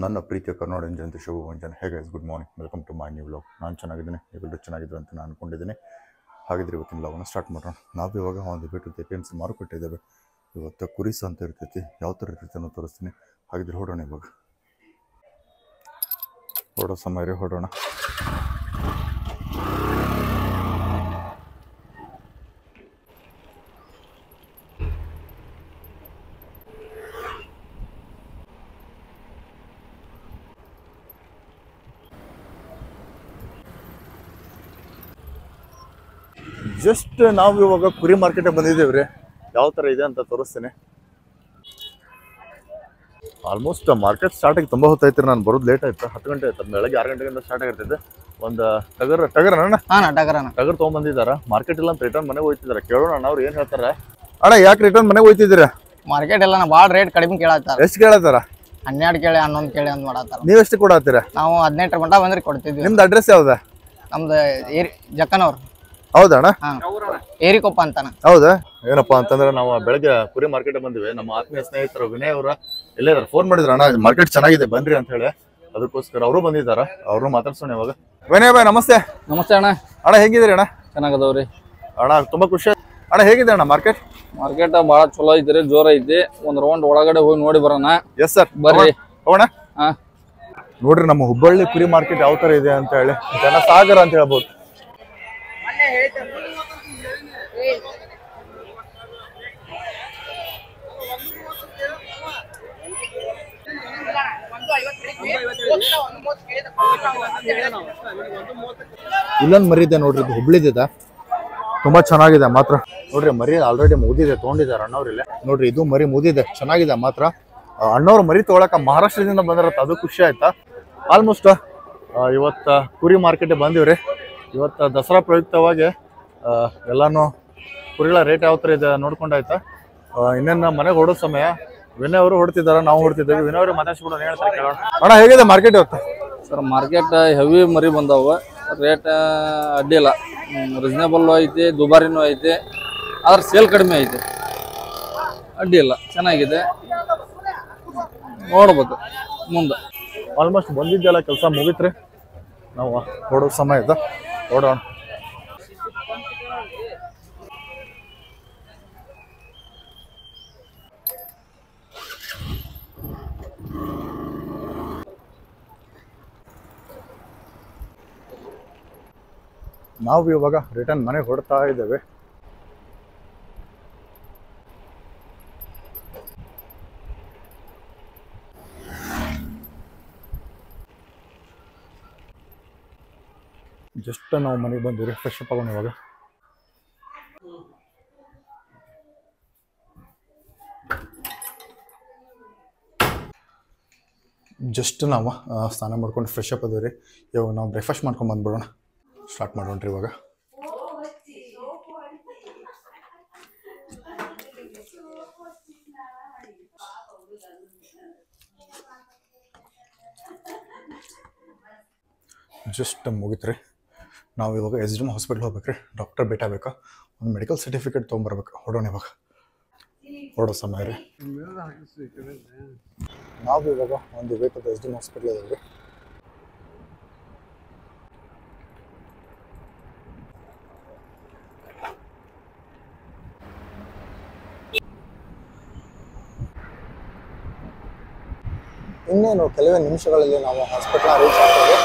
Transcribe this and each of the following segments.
ನನ್ನ ಪ್ರೀತಿಯ ಕರ್ನಾಟಕ ಜನತೆ ಶುಭ ಮುಂಜಾನೆ. ಹೇಗೆ good morning, welcome to my new vlog. ನಾನು ಚೆನ್ನಾಗಿದ್ದೀನಿ, ಎಲ್ಲರೂ ಚೆನ್ನಾಗಿದ್ರು ಅಂತ ನಾನು ಅಂದ್ಕೊಂಡಿದ್ದೀನಿ. ಹಾಗಿದ್ರೆ ಇವತ್ತಿನ ವ್ಲಾಗನ್ನು ಸ್ಟಾರ್ಟ್ ಮಾಡೋಣ. ನಾವು ಇವಾಗ ಒಂದು ಬಿಟ್ಟು APMC ಮಾರುಕಟ್ಟೆ ಇದ್ದಾವೆ. ಇವತ್ತು ಕುರಿಸ ಅಂತ ಇರ್ತೈತಿ, ಯಾವ ಥರ ಇರ್ತೈತಿ ಅನ್ನೋ ತೋರಿಸ್ತೀನಿ. ಹಾಗಿದ್ರೆ ಹೊಡೋಣ. ಇವಾಗ ಹೊಡೋ ಸಮಯ ಹೊಡೋಣ. ಜಸ್ಟ್ ನಾವು ಇವಾಗ ಕುರಿ ಮಾರ್ಕೆಟಿಗೆ ಬಂದಿದ್ದೇವೆ ರೀ. ಯಾವ ಥರ ಇದೆ ಅಂತ ತೋರಿಸ್ತೀನಿ. ಆಲ್ಮೋಸ್ಟ್ ಮಾರ್ಕೆಟ್ ಸ್ಟಾರ್ಟಿಗೆ ತುಂಬ ಹೊತ್ತಾಯ್ತು. ನಾನು ಬರೋದು ಲೇಟ್ ಆಯ್ತು, 10 ಗಂಟೆ ಆಯ್ತು. ಬೆಳಗ್ಗೆ 6 ಗಂಟೆಗಿಂತ ಸ್ಟಾರ್ಟ್ ಆಗಿರ್ತೈತೆ. ಒಂದು ಟಗರ್ ತೊಗೊಂಬಂದಿದ್ದಾರೆ. ಮಾರ್ಕೆಟ್ ಇಲ್ಲ ಅಂತ ರಿಟರ್ನ್ ಮನೆಗೆ ಹೋಗ್ತಿದ್ದಾರೆ. ಕೇಳೋಣ ಅವ್ರು ಏನು ಹೇಳ್ತಾರೆ. ಅಣ್ಣ ಯಾಕೆ ರಿಟರ್ನ್ ಮನೆಗೆ ಹೋಗ್ತಿದ್ದೀರಾ? ಮಾರ್ಕೆಟ್ ಎಲ್ಲ ಭಾಳ ರೇಟ್ ಕಡಿಮೆ ಕೇಳತ್ತಾರ. ಎಷ್ಟು ಕೇಳತ್ತಾರ? 12 ಕೇಳಿ 11 ಕೇಳಿ ಅಂತ ಮಾಡತ್ತಾರ. ನೀವು ಎಷ್ಟು ಕೊಡತ್ತೀರಾ? ನಾವು 18 ಗಂಟೆ ಬಂದ್ರೆ ಕೊಡ್ತಿದ್ವಿ. ನಿಮ್ದು ಅಡ್ರೆಸ್ ಯಾವ್ದ? ನಮ್ದು ಜಕ್ಕನವ್ರು. ಹೌದಾ ಅಣ್ಣ? ಏರಿಕೊಪ್ಪ ಅಂತಾನ. ಹೌದಾ? ಏನಪ್ಪಾ ಅಂತಂದ್ರೆ ನಾವು ಬೆಳಗ್ಗೆ ಕುರಿ ಮಾರ್ಕೆಟ್ ಬಂದಿವಿ. ನಮ್ಮ ಆತ್ಮೀಯ ಸ್ನೇಹಿತರು ವಿನಯ್ ಅವರ ಎಲ್ಲೇ ಫೋನ್ ಮಾಡಿದ್ರು, ಅಣ್ಣ ಮಾರ್ಕೆಟ್ ಚೆನ್ನಾಗಿದೆ ಬನ್ರಿ ಅಂತ ಹೇಳಿ. ಅದಕ್ಕೋಸ್ಕರ ಅವರು ಬಂದಿದ್ದಾರೆ. ಅವ್ರನ್ನೂ ಮಾತಾಡ್ಸೋಣ ಇವಾಗ. ವಿನಯ್ ಬಾಯ್ ನಮಸ್ತೆ. ನಮಸ್ತೆ ಅಣ್ಣ. ಅಣ್ಣ ಹೇಗಿದ್ದೀರಿ ಅಣ್ಣ? ಚೆನ್ನಾಗದವ್ರಿ ಅಣ್ಣ. ತುಂಬಾ ಖುಷಿ. ಅಣ್ಣ ಹೇಗಿದೆ ಅಣ್ಣ ಮಾರ್ಕೆಟ್? ಮಾರ್ಕೆಟ್ ಭಾಳ ಚಲೋ ಐತ್ರಿ, ಜೋರ ಐತಿ. ಒಂದ್ ರೌಂಡ್ ಒಳಗಡೆ ಹೋಗಿ ನೋಡಿ ಬರೋಣ. ಎಸ್ ಸರ್, ಬರ್ರಿ. ಹೋಗೋಣ. ನೋಡ್ರಿ ನಮ್ಮ ಹುಬ್ಬಳ್ಳಿ ಕುರಿ ಮಾರ್ಕೆಟ್ ಯಾವ ತರ ಇದೆ ಅಂತ ಹೇಳಿ. ಜನಸಾಗರ ಅಂತ ಹೇಳ್ಬೋದು. ಇಲ್ಲೊಂದು ಮರಿ ಇದೆ ನೋಡ್ರಿ, ಇದು ಹುಬ್ಳಿದಿದೆ. ತುಂಬಾ ಚೆನ್ನಾಗಿದೆ ಮಾತ್ರ. ನೋಡ್ರಿ ಮರಿ ಆಲ್ರೆಡಿ ಮುಗಿದಿದೆ, ತೊಗೊಂಡಿದ್ದಾರೆ ಅಣ್ಣವ್ರಿಲ್ಲ. ನೋಡ್ರಿ ಇದು ಮರಿ ಮುಗಿದಿದೆ, ಚೆನ್ನಾಗಿದೆ ಮಾತ್ರ. ಅಣ್ಣವ್ರು ಮರಿ ತಗೊಳಕ ಮಹಾರಾಷ್ಟ್ರದಿಂದ ಬಂದಿರತ್ತ, ಅದು ಖುಷಿ ಆಯ್ತಾ. ಆಲ್ಮೋಸ್ಟ್ ಇವತ್ತ ಕುರಿ ಮಾರ್ಕೆಟ್ ಬಂದಿವ್ರಿ. ಇವತ್ತು ದಸರಾ ಪ್ರಯುಕ್ತವಾಗಿ ಎಲ್ಲಾನು ಕುರಿಗಳ ರೇಟ್ ಯಾವ ಥರ ಇದೆ ನೋಡ್ಕೊಂಡಾಯ್ತಾ. ಇನ್ನೇನು ಮನೆಗೆ ಹೊಡೋ ಸಮಯ. ವಿನಯ್ ಅವರು ಹೊಡ್ತಿದ್ದಾರೆ, ನಾವು ಹೊಡ್ತಿದ್ದೇವೆ. ವಿನಯ್ ಅವರು ಮಾತಾಡ್ಸ್ಬಿಡೋ ಹೇಳ್ತಾರೆ, ಕೇಳೋಣ. ಅಣ್ಣ ಹೇಗಿದೆ ಮಾರ್ಕೆಟ್ ಇವತ್ತು? ಸರ್ ಮಾರ್ಕೆಟ್ ಹೆವಿ ಮರಿ ಬಂದಾವ. ರೇಟ್ ಅಡ್ಡಿಲ್ಲ, ರೀಸನೇಬಲ್ ಐತಿ, ದುಬಾರಿನೂ ಐತಿ. ಆದ್ರೆ ಸೇಲ್ ಕಡಿಮೆ ಐತಿ, ಅಡ್ಡಿಲ್ಲ, ಚೆನ್ನಾಗಿದೆ. ನೋಡ್ಬೇಕು ಮುಂದೆ. ಆಲ್ಮೋಸ್ಟ್ ಬಂದಿದ್ದೆಲ್ಲ ಕೆಲಸ ಮುಗಿತ್ರಿ. ನಾವು ಹೊಡೋ ಸಮಯ ಇದೆ, ಹೊಡೋಣ. ನಾವು ಇವಾಗ ರಿಟರ್ನ್ ಮನೆಗೆ ಹೊಡ್ತಾ ಇದ್ದೇವೆ. ಜಸ್ಟ್ ನಾವು ಮನೆಗೆ ಬಂದಿವಿ, ಫ್ರೆಶ್ ಅಪ್ ಆಗೋಣ ಇವಾಗ. ಜಸ್ಟ್ ನಾವು ಸ್ನಾನ ಮಾಡ್ಕೊಂಡು ಫ್ರೆಶ್ ಅಪ್ ಅದೀವಿ ರೀ. ಇವಾಗ ನಾವು ಬ್ರೇಕ್ಫಾಸ್ಟ್ ಮಾಡ್ಕೊಂಡು ಬಂದ್ಬಿಡೋಣ. ಸ್ಟಾರ್ಟ್ ಮಾಡೋಣ್ರಿ ಇವಾಗ. ಜಸ್ಟ್ ಮುಗಿತ್ರಿ. ನಾವು ಇವಾಗ SDM ಹಾಸ್ಪಿಟ್ಲ್ ಹೋಗ್ಬೇಕ್ರಿ. ಡಾಕ್ಟರ್ ಭೇಟಿ ಆಗ್ಬೇಕಾ, ಒಂದು ಮೆಡಿಕಲ್ ಸರ್ಟಿಫಿಕೇಟ್ ತೊಗೊಂಬರ್ಬೇಕು. ಹೊಡೋಣ ಇವಾಗ, ಹೊಡೋ ಸಮಯ ರೀ. ನಾವು ಇವಾಗ ಒಂದು ಬೇಕಾದ SDM ಹಾಸ್ಪಿಟ್ಲ್ ಇದ್ದೀವಿ. ಇನ್ನೇನು ಕೆಲವೇ ನಿಮಿಷಗಳಲ್ಲಿ ನಾವು ಹಾಸ್ಪಿಟ್ಲ್ ರೀಚ್ ಆಗ್ತೇವೆ.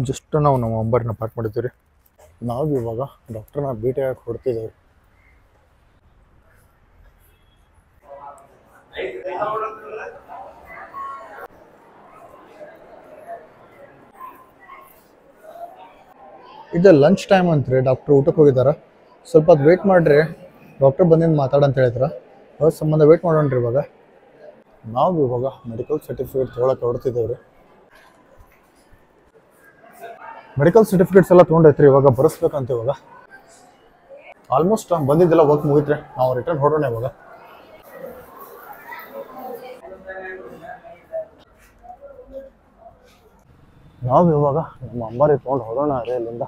ಜಸ್ಟ್ ನಾವು ನಮ್ಮ ನಂಬರ್ನ ಪಾಕ್ ಮಾಡಿದ್ದೀವಿ ರೀ. ನಾವು ಇವಾಗ ಡಾಕ್ಟರ್ನ ಭೇಟಿಯಾಗಿ ಹೊಡ್ತಿದ್ದೇವೆ. ಇದು ಲಂಚ್ ಟೈಮ್ ಅಂತ್ರಿ. ಡಾಕ್ಟ್ರ್ ಊಟಕ್ಕೆ ಹೋಗಿದ್ದಾರೆ. ಸ್ವಲ್ಪ ಹೊತ್ತು ವೇಟ್ ಮಾಡಿರಿ, ಡಾಕ್ಟರ್ ಬಂದಿಂದ ಮಾತಾಡಂತ ಹೇಳಿದ್ರ. ಅದ್ರ ಸಂಬಂಧ ವೇಟ್ ಮಾಡೋಣ್ರಿ. ಇವಾಗ ನಾವು ಇವಾಗ ಮೆಡಿಕಲ್ ಸರ್ಟಿಫಿಕೇಟ್ ತೊಗೊಳಕ್ಕೆ ಹೊಡ್ತಿದ್ದೇವೆ ರೀ. ಮೆಡಿಕಲ್ ಸರ್ಟಿಫಿಕೇಟ್ಸ್ ಎಲ್ಲ ತೊಗೊಂಡೈತ್ರಿ. ಇವಾಗ ಬರೆಸ್ಬೇಕಂತ. ಇವಾಗ ಆಲ್ಮೋಸ್ಟ್ ಬಂದಿದ್ದೆಲ್ಲ ವರ್ಕ್ ಮುಗಿತ್ರಿ. ನಾವು ರಿಟರ್ನ್ ಹೊಡೋಣ ಇವಾಗ. ನಾವು ಇವಾಗ ನಮ್ಮ ಅಂಬಾರಿ ತೊಗೊಂಡು ಹೋಗೋಣ ಅದೇ ಅಲ್ಲಿಂದ.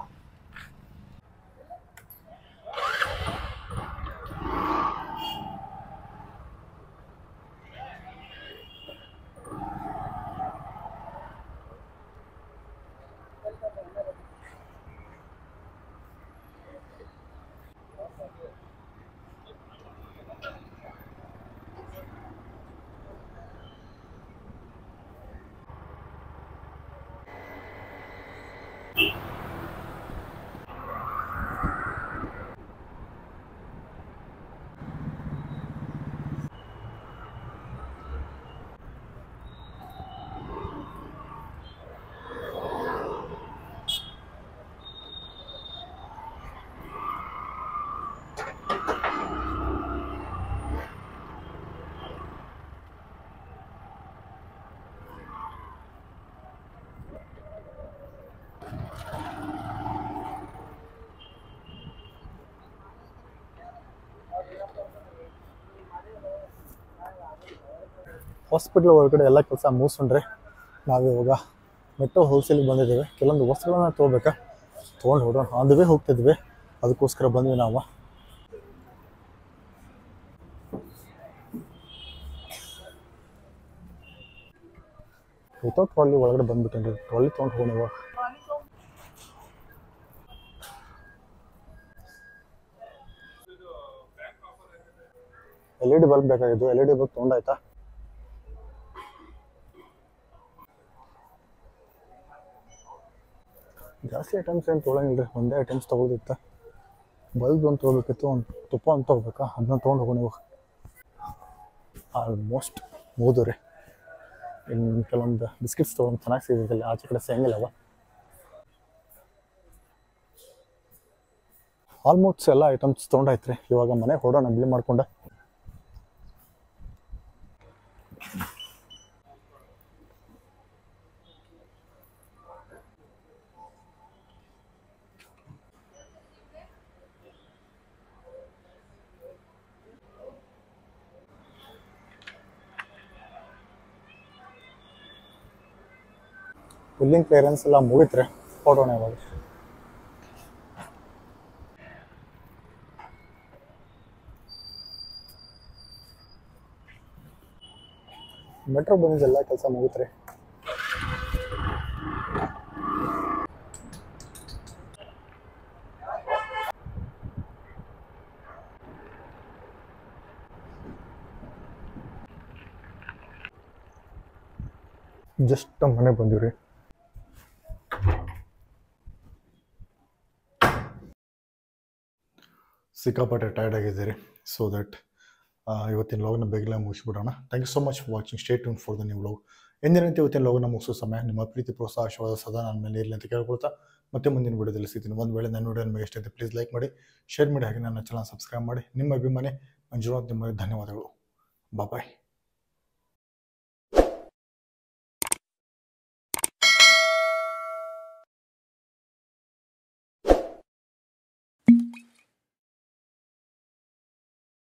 ಹಾಸ್ಪಿಟ್ಲ್ ಒಳಗಡೆ ಎಲ್ಲ ಕೆಲಸ ಮುಗಿಸ್ಕೊಂಡ್ರೆ ನಾವಿವಾಗ ಮೆಟ್ರೋ ಹೋಲ್ಸೇಲಿಗೆ ಬಂದಿದ್ದೇವೆ. ಕೆಲವೊಂದು ವಸ್ತುಗಳನ್ನ ತೊಗೋಬೇಕಾ, ತೊಗೊಂಡು ಹೊಡೋಣ ಅಂದವೇ ಹೋಗ್ತಿದ್ವಿ, ಅದಕ್ಕೋಸ್ಕರ ಬಂದ್ವಿ ನಾವು. ವಿತೌಟ್ ಟ್ರಾಲಿ ಒಳಗಡೆ ಬಂದ್ಬಿಟ್ಟೇನ್ರಿ, ಟ್ರಾಲಿ ತೊಗೊಂಡು ಹೋಗೋಣ ಇವಾಗ. LED ಬಲ್ಬ್ ಬೇಕಾಗಿದ್ದು, LED ಬಲ್ಬ್ ತೊಗೊಂಡಾಯ್ತಾ. ಜಾಸ್ತಿ ಐಟಮ್ಸ್ ಏನು ತೊಗೊಳಂಗಿಲ್ಲ ರೀ, ಒಂದೇ ಐಟಮ್ಸ್ ತೊಗೊಳ್ದಿತ್ತ. ಬಲ್ಬ್ ಒಂದು ತೊಗೊಳ್ಬೇಕಿತ್ತು, ಒಂದು ತುಪ್ಪ ಅಂತ ತೊಗೋಬೇಕಾ, ಅದನ್ನ ತೊಗೊಂಡು ಹೋಗೋಣ ಇವಾಗ. ಆಲ್ಮೋಸ್ಟ್ ಮುಗಿದು ರೀ. ಇನ್ನು ಕೆಲವೊಂದು ಬಿಸ್ಕಿಟ್ಸ್ ತೊಗೊಂಡು ಚೆನ್ನಾಗಿ ಸಿಗೋದಿಲ್ಲ, ಆಚೆ ಕಡೆ ಸಿಗಂಗಿಲ್ಲವ. ಆಲ್ಮೋಸ್ಟ್ ಎಲ್ಲ ಐಟಮ್ಸ್ ತೊಗೊಂಡಾಯ್ತು ರೀ. ಇವಾಗ ಮನೆಗೆ ಹೊಡೋಣ ಬಿಲ್ ಮಾಡ್ಕೊಂಡು. ಬಿಲ್ಲಿಂಗ್ ಕ್ಲಿಯರೆನ್ಸ್ ಎಲ್ಲ ಮುಗಿತ್ರೆ ಹೊಡೋಣ ಇವಾಗ. ಮೆಟ್ರೋ ಬಂದಿದ್ದೆಲ್ಲ ಕೆಲಸ ಮುಗಿತ್ರಿ. ಜಸ್ಟ್ ಮನೆಗೆ ಬಂದಿವ್ರಿ. ಸಿಕ್ಕಾಪಟ್ಟೆ ಟೈರ್ಡ್ ಆಗಿದ್ದೀರಿ. ಸೊ ದಟ್ ಇವತ್ತಿನ ಲಾಗ್ನ ಬೇಗನೆ ಮುಗಿಸ್ಬಿಡೋಣ. Thank you so much for watching. Stay tuned for the new log. ಎಂದಿನಂತೆ ಇವತ್ತಿನ ಲಾಗ್ನ ಮುಗಿಸೋ ಸಮಯ. ನಿಮ್ಮ ಪ್ರೀತಿ ಪ್ರೋತ್ಸಾಹ ಆಶೀರ್ವಾದ ಸದಾ ನನ್ನ ಮೇಲೆ ಇರಲಿ ಅಂತ ಕೇಳ್ಕೊಳ್ತಾ ಮತ್ತೆ ಮುಂದಿನ ವಿಡಿಯೋದಲ್ಲಿ ಸಿಗ್ತೀನಿ. ಒಂದು ವೇಳೆ ನನ್ನ ವಿಡಿಯೋ ನಿಮಗೆ ಇಷ್ಟ ಐತೆ ಪ್ಲೀಸ್ ಲೈಕ್ ಮಾಡಿ, ಶೇರ್ ಮಾಡಿ, ಹಾಗೆ ನನ್ನ ಚಾನಲ್ ಸಬ್ಸ್ಕ್ರೈಬ್ ಮಾಡಿ. ನಿಮ್ಮ ಅಭಿಮಾನಿ ಮಂಜುನಾಥ್. ನಿಮಗೆ ಧನ್ಯವಾದಗಳು. ಬಾಯ್.